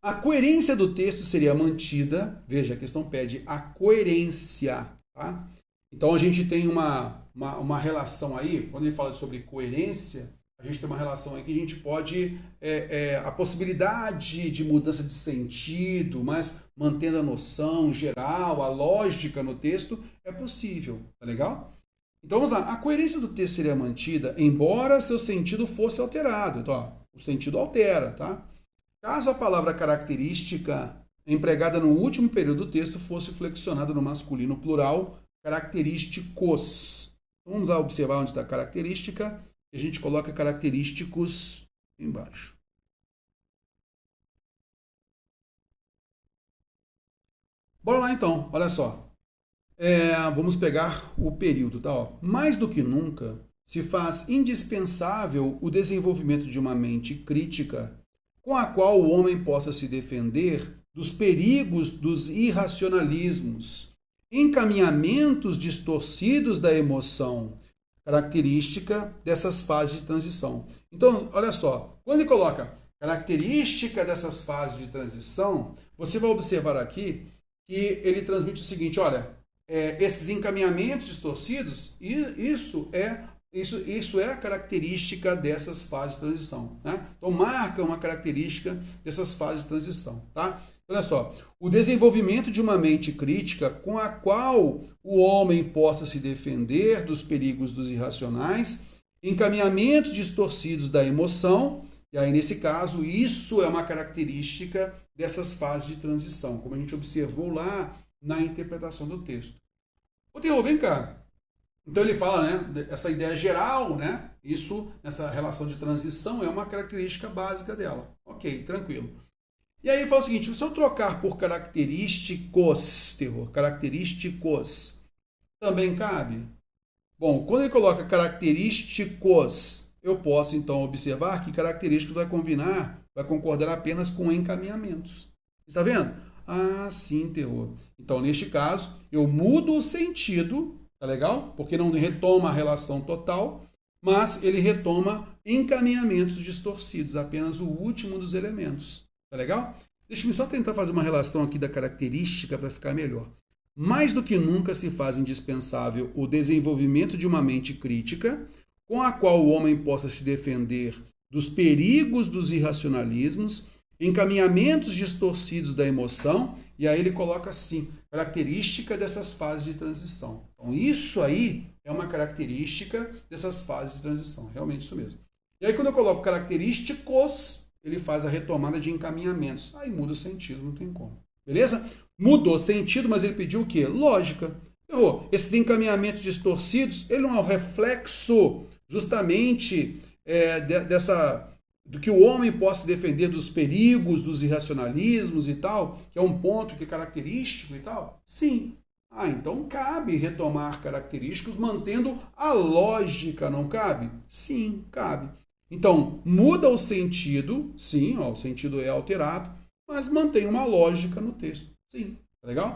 A coerência do texto seria mantida. Veja, a questão pede a coerência. Tá? Então a gente tem uma relação aí, quando ele fala sobre coerência, a gente tem uma relação aí que a gente pode, a possibilidade de mudança de sentido, mas mantendo a noção geral, a lógica no texto, é possível, tá legal? Então vamos lá, a coerência do texto seria mantida, embora seu sentido fosse alterado. Então, ó, o sentido altera, tá? Caso a palavra característica empregada no último período do texto fosse flexionada no masculino plural, característicos. Então, vamos lá observar onde está a característica e a gente coloca característicos embaixo. Bora lá então, olha só. Vamos pegar o período, tá? Ó. Mais do que nunca, se faz indispensável o desenvolvimento de uma mente crítica com a qual o homem possa se defender dos perigos dos irracionalismos, encaminhamentos distorcidos da emoção, característica dessas fases de transição. Então, olha só, quando ele coloca característica dessas fases de transição, você vai observar aqui que ele transmite o seguinte, olha, esses encaminhamentos distorcidos, isso é a característica dessas fases de transição. Né? Então, marca uma característica dessas fases de transição. Tá? Olha só, o desenvolvimento de uma mente crítica com a qual o homem possa se defender dos perigos dos irracionais, encaminhamentos distorcidos da emoção, e aí, nesse caso, isso é uma característica dessas fases de transição, como a gente observou lá na interpretação do texto. Ô, Terror, vem cá. Então ele fala, né, essa ideia geral, né, isso, essa relação de transição é uma característica básica dela. Ok, tranquilo. E aí ele fala o seguinte, se eu trocar por característicos, Terror, característicos, também cabe? Bom, quando ele coloca característicos, eu posso então observar que característicos vai concordar apenas com encaminhamentos. Está vendo? Ah, sim, Terror. Então, neste caso, eu mudo o sentido, tá legal? Porque não retoma a relação total, mas ele retoma encaminhamentos distorcidos, apenas o último dos elementos. Tá legal? Deixa-me só tentar fazer uma relação aqui da característica para ficar melhor. Mais do que nunca se faz indispensável o desenvolvimento de uma mente crítica, com a qual o homem possa se defender dos perigos dos irracionalismos, encaminhamentos distorcidos da emoção, e aí ele coloca assim, característica dessas fases de transição. Então, isso aí é uma característica dessas fases de transição, realmente isso mesmo. E aí, quando eu coloco característicos, ele faz a retomada de encaminhamentos. Aí muda o sentido, não tem como. Beleza? Mudou o sentido, mas ele pediu o quê? Lógica. Errou. Esses encaminhamentos distorcidos, ele não é o reflexo justamente do que o homem possa defender dos perigos, dos irracionalismos e tal, que é um ponto que é característico e tal? Sim. Ah, então cabe retomar característicos mantendo a lógica, não cabe? Sim, cabe. Então, muda o sentido, sim, ó, o sentido é alterado, mas mantém uma lógica no texto. Sim, tá legal?